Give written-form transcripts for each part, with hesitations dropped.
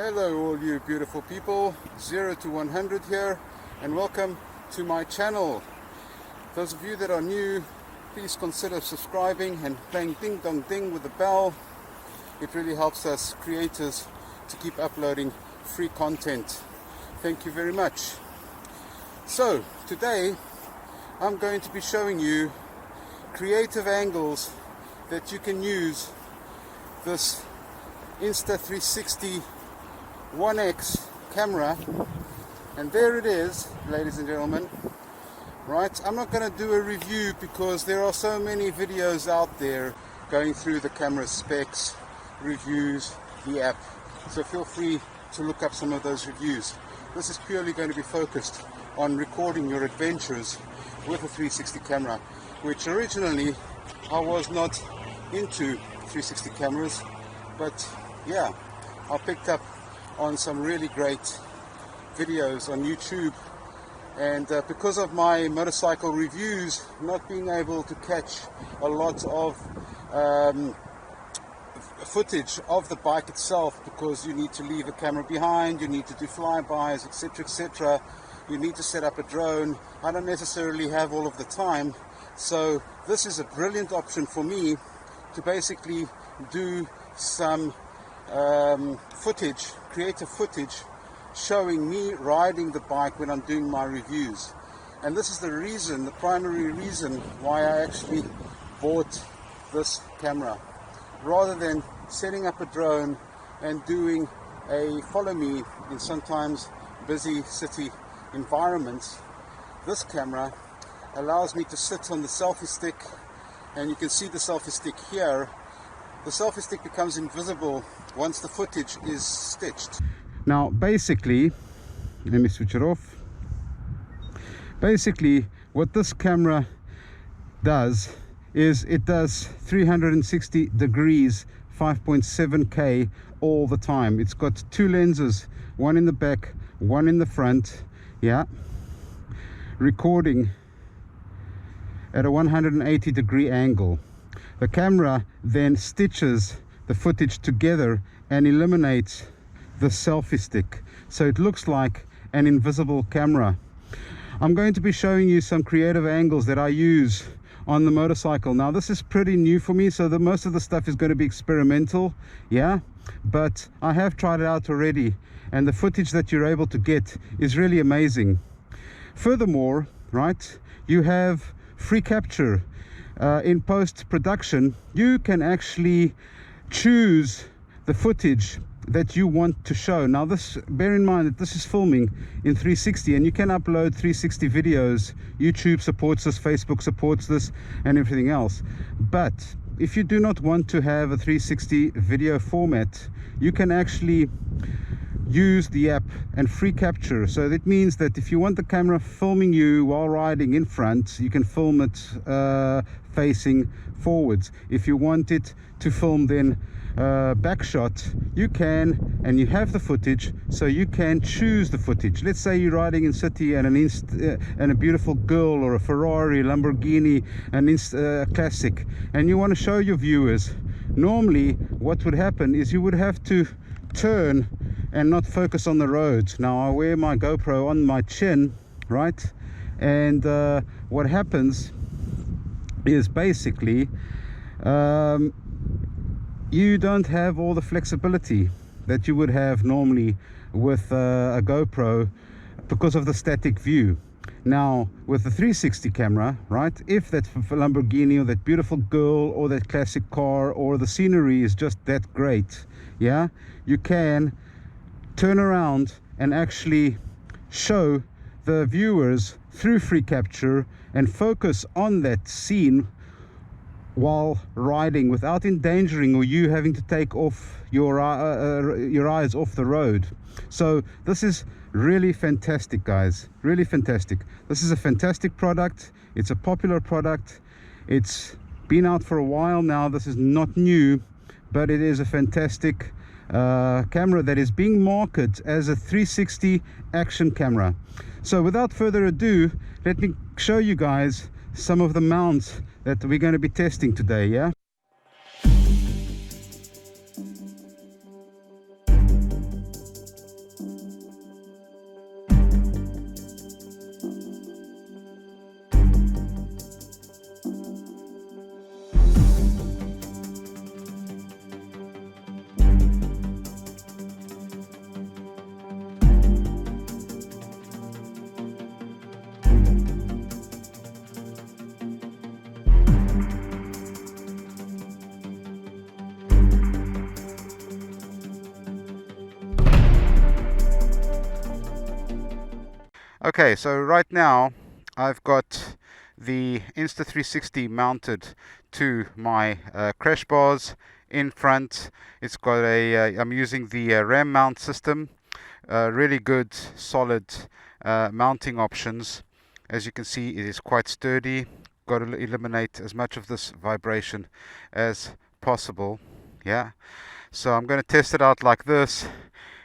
Hello all you beautiful people, 0 to 100 here, and welcome to my channel. Those of you that are new, please consider subscribing and playing ding dong ding with the bell. It really helps us creators to keep uploading free content. Thank you very much. So today I'm going to be showing you creative angles that you can use this Insta 360 1X camera, and there it is, ladies and gentlemen. Right, I'm not going to do a review because there are so many videos out there going through the camera specs, reviews, the app, so feel free to look up some of those reviews. This is purely going to be focused on recording your adventures with a 360 camera, which originally I was not into 360 cameras, but yeah, I picked up on some really great videos on YouTube, and because of my motorcycle reviews not being able to catch a lot of footage of the bike itself, because you need to leave a camera behind, you need to do flybys, etc., you need to set up a drone. I don't necessarily have all of the time, so this is a brilliant option for me to basically do some footage, creative footage, showing me riding the bike when I'm doing my reviews. And this is the reason, the primary reason why I actually bought this camera. Rather than setting up a drone and doing a follow me in sometimes busy city environments, this camera allows me to sit on the selfie stick, and you can see the selfie stick here. The selfie stick becomes invisible once the footage is stitched. Now basically, let me switch it off. Basically what this camera does is it does 360 degrees 5.7K all the time. It's got two lenses, one in the back, one in the front, yeah, recording at a 180 degree angle. The camera then stitches the footage together and eliminates the selfie stick, so it looks like an invisible camera. I'm going to be showing you some creative angles that I use on the motorcycle. Now this is pretty new for me, so most of the stuff is going to be experimental, yeah, but I have tried it out already, and the footage that you're able to get is really amazing. Furthermore, right, you have free capture. In post-production, you can actually choose the footage that you want to show. Now this, bear in mind that this is filming in 360, and you can upload 360 videos. YouTube supports this, Facebook supports this, and everything else. But if you do not want to have a 360 video format, you can actually use the app and free capture. So that means that if you want the camera filming you while riding in front, you can film it facing forwards. If you want it to film then back shot, you can, and you have the footage, so you can choose the footage. Let's say you're riding in city and and a beautiful girl, or a Ferrari, Lamborghini, an classic, and you want to show your viewers. Normally what would happen is you would have to turn and not focus on the road. Now I wear my GoPro on my chin, right, and what happens is basically you don't have all the flexibility that you would have normally with a GoPro because of the static view. Now with the 360 camera, right, if that Lamborghini or that beautiful girl or that classic car or the scenery is just that great, yeah, you can turn around and actually show the viewers through free capture and focus on that scene while riding without endangering or you having to take off your eyes off the road. So this is really fantastic, guys, really fantastic. This is a fantastic product. It's a popular product. It's been out for a while now. This is not new, but it is a fantastic camera that is being marketed as a 360 action camera. So without further ado, let me show you guys some of the mounts that we're going to be testing today, yeah. Okay, so right now I've got the Insta360 mounted to my crash bars in front. It's got a I'm using the RAM mount system. Really good, solid mounting options. As you can see, it is quite sturdy. Got to eliminate as much of this vibration as possible. Yeah. So I'm going to test it out like this.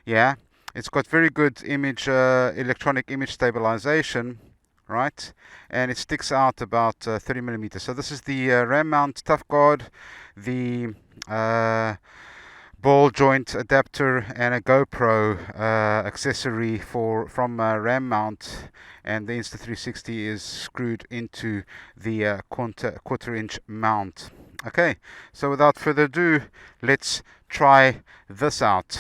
Yeah. It's got very good image, electronic image stabilization, right? And it sticks out about 30 millimeters. So this is the RAM mount tough guard, the ball joint adapter, and a GoPro accessory from RAM mount, and the Insta360 is screwed into the quarter inch mount. Okay, so without further ado, let's try this out.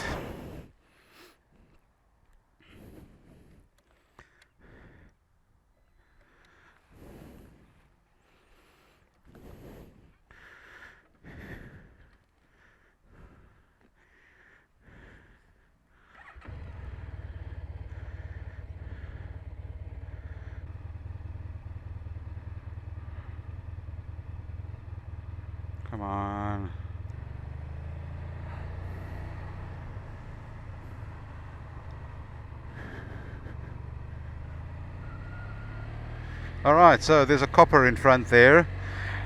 Come on. Alright, so there's a copper in front there,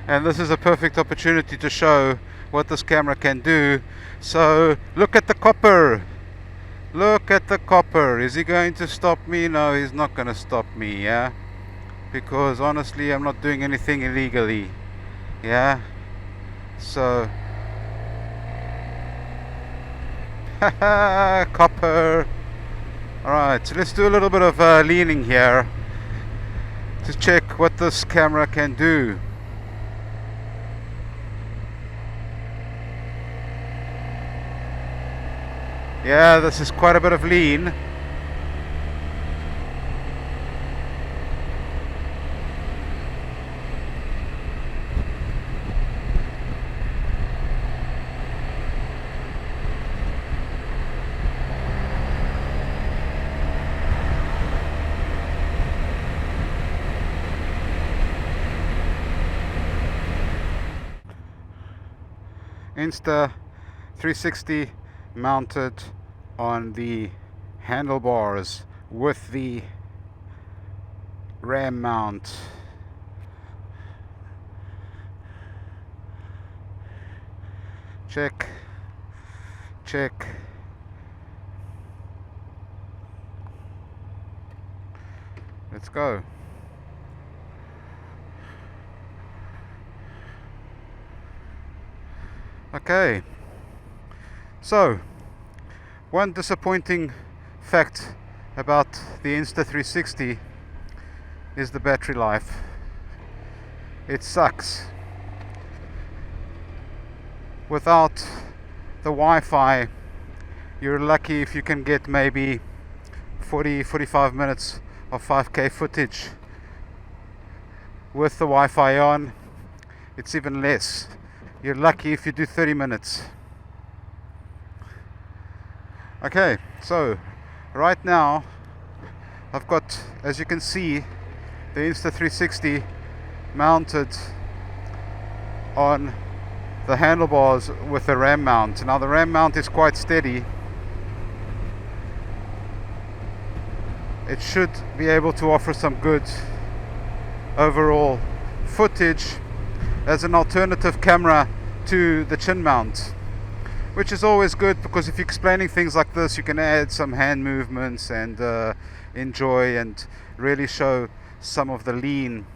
and this is a perfect opportunity to show what this camera can do. So look at the copper. Look at the copper. Is he going to stop me? No, he's not going to stop me, yeah? Because honestly, I'm not doing anything illegally. Yeah? So haha, copper. Alright, so let's do a little bit of leaning here to check what this camera can do. Yeah, this is quite a bit of lean. Insta360 mounted on the handlebars with the RAM mount. Check, check. Let's go. Okay, so one disappointing fact about the Insta360 is the battery life. It sucks. Without the Wi-Fi, you're lucky if you can get maybe 40-45 minutes of 5K footage. With the Wi-Fi on, it's even less. You're lucky if you do 30 minutes. Okay, so right now I've got, as you can see, the Insta360 mounted on the handlebars with the RAM mount. Now the RAM mount is quite steady. It should be able to offer some good overall footage as an alternative camera to the chin mount, which is always good, because if you're explaining things like this, you can add some hand movements and enjoy and really show some of the lean.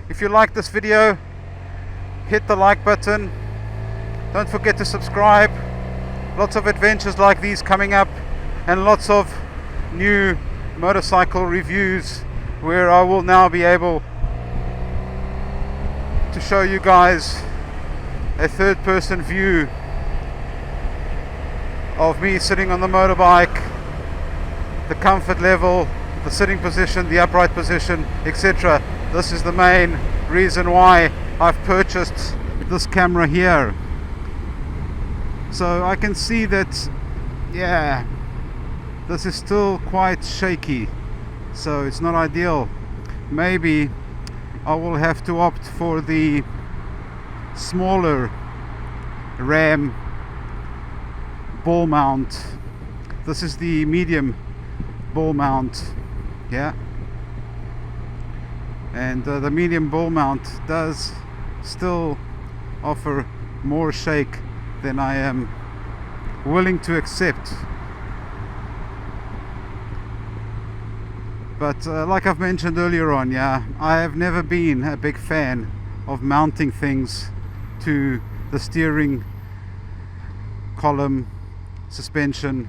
If you like this video, hit the like button. Don't forget to subscribe. Lots of adventures like these coming up, and lots of new motorcycle reviews where I will now be able to show you guys a third-person view of me sitting on the motorbike, the comfort level, the sitting position, the upright position, etc. This is the main reason why I've purchased this camera here. So I can see that, yeah, this is still quite shaky, so it's not ideal. Maybe I will have to opt for the smaller RAM ball mount. This is the medium ball mount, yeah, and the medium ball mount does still offer more shake than I am willing to accept. But like I've mentioned earlier on, yeah, I have never been a big fan of mounting things to the steering column, suspension,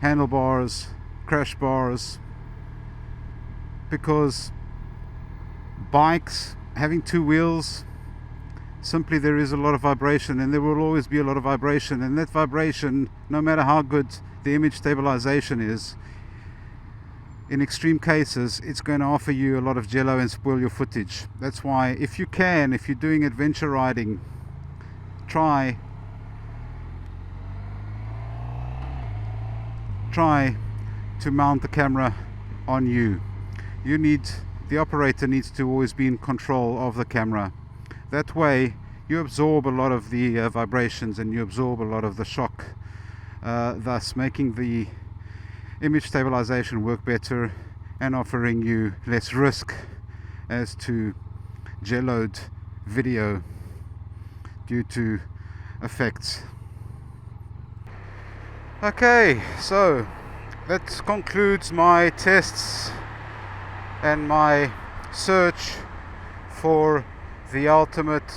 handlebars, crash bars, because bikes having two wheels, simply there is a lot of vibration, and there will always be a lot of vibration, and that vibration, no matter how good the image stabilization is, in extreme cases it's going to offer you a lot of jello and spoil your footage. That's why if you can, if you're doing adventure riding, try to mount the camera on you. The operator needs to always be in control of the camera. That way you absorb a lot of the vibrations, and you absorb a lot of the shock, thus making the image stabilization work better and offering you less risk as to jelloed video due to effects. Okay, so that concludes my tests and my search for the ultimate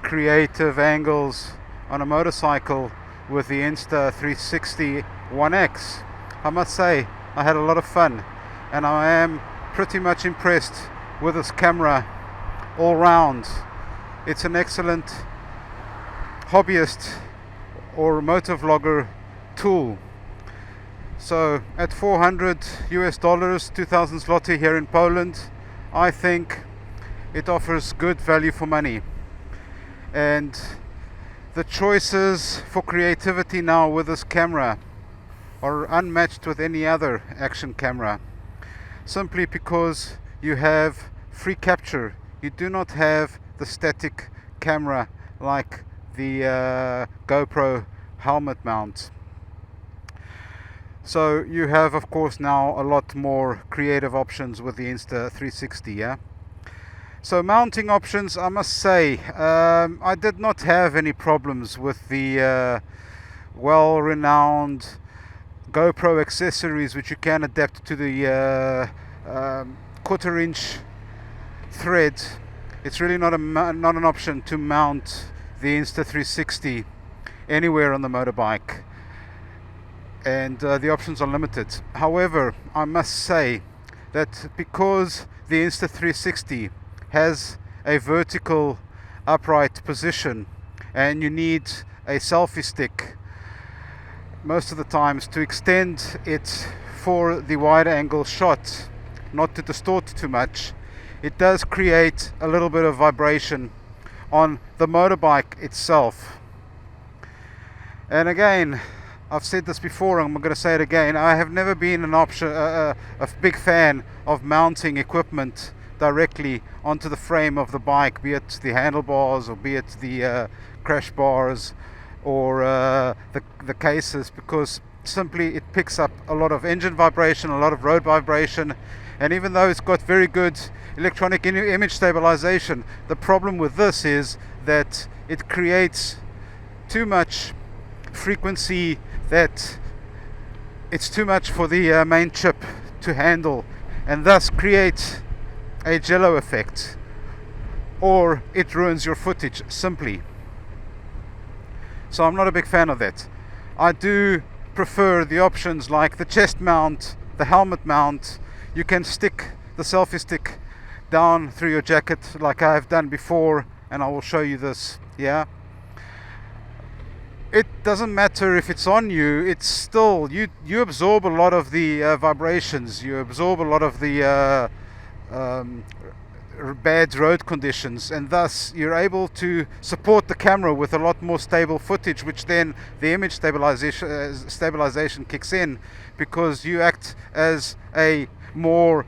creative angles on a motorcycle with the Insta 360 1X. I must say I had a lot of fun, and I am pretty much impressed with this camera all round. It's an excellent hobbyist or motovlogger tool. So at $400 2000 zloty here in Poland, I think it offers good value for money. And the choices for creativity now with this camera are unmatched with any other action camera, simply because you have free capture. You do not have the static camera like the Gopro helmet mount. So you have, of course, now a lot more creative options with the Insta 360, yeah. So mounting options, I must say, I did not have any problems with the well-renowned GoPro accessories, which you can adapt to the quarter-inch thread. It's really not an option to mount the Insta 360 anywhere on the motorbike, and the options are limited. However, I must say that because the Insta 360 has a vertical upright position and you need a selfie stick most of the times to extend it for the wide angle shot, not to distort too much, it does create a little bit of vibration on the motorbike itself. And again, I've said this before, I'm going to say it again, I have never been a big fan of mounting equipment directly onto the frame of the bike, be it the handlebars or be it the crash bars or the cases, because simply it picks up a lot of engine vibration, a lot of road vibration, and even though it's got very good electronic image stabilization, the problem with this is that it creates too much frequency, that it's too much for the main chip to handle, and thus creates a jello effect, or it ruins your footage simply. So I'm not a big fan of that. I do prefer the options like the chest mount, the helmet mount. You can stick the selfie stick down through your jacket like I have done before, and I will show you this, yeah. it doesn't matter if it's on you, it's still, you absorb a lot of the vibrations, you absorb a lot of the bad road conditions, and thus you're able to support the camera with a lot more stable footage, which then the image stabilization kicks in, because you act as a more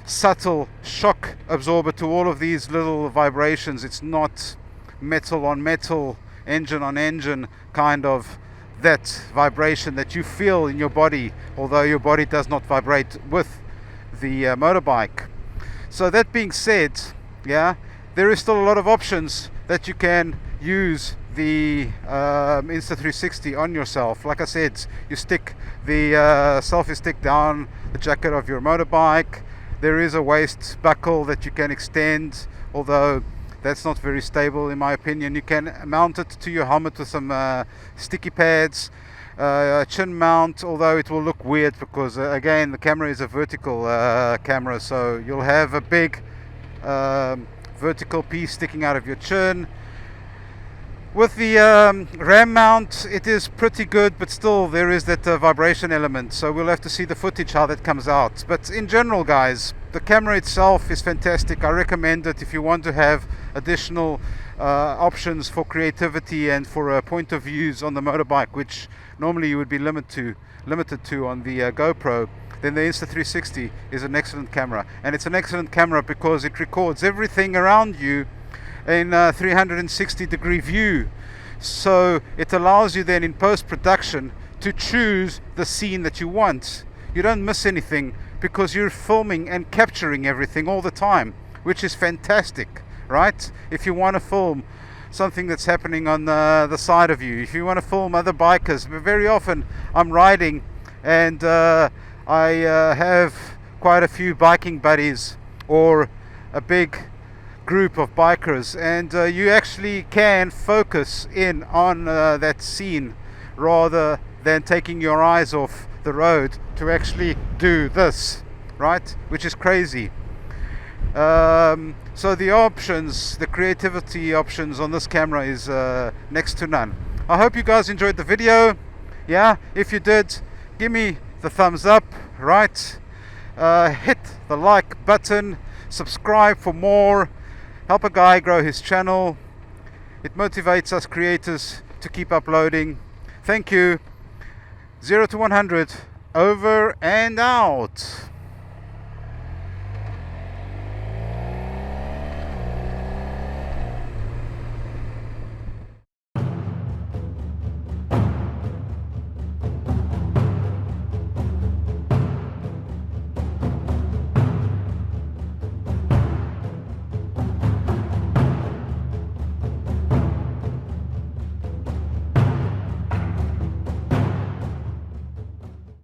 subtle shock absorber to all of these little vibrations. It's not metal on metal, engine on engine kind of that vibration that you feel in your body, although your body does not vibrate with the motorbike. So that being said, yeah, there is still a lot of options that you can use the Insta360 on yourself. Like I said, you stick the selfie stick down the jacket of your motorbike. There is a waist buckle that you can extend, although that's not very stable in my opinion. You can mount it to your helmet with some sticky pads. Chin mount, although it will look weird because again the camera is a vertical camera, so you'll have a big vertical piece sticking out of your chin. With the RAM mount, it is pretty good, but still there is that vibration element, so we'll have to see the footage how that comes out. But in general, guys, the camera itself is fantastic. I recommend it if you want to have additional options for creativity and for point of views on the motorbike, which normally you would be limited to on the GoPro. Then the Insta360 is an excellent camera, and it's an excellent camera because it records everything around you in a 360 degree view, so it allows you then in post-production to choose the scene that you want. You don't miss anything because you're filming and capturing everything all the time, which is fantastic, right? If you want to film something that's happening on the side of you, if you want to film other bikers, very often I'm riding and I have quite a few biking buddies or a big group of bikers, and you actually can focus in on that scene rather than taking your eyes off the road to actually do this, right? Which is crazy. So the options, the creativity options on this camera is next to none. I hope you guys enjoyed the video. Yeah, if you did, give me the thumbs up, right? Hit the like button, subscribe for more. Help a guy grow his channel. It motivates us creators to keep uploading. Thank you. 0 to 100, over and out.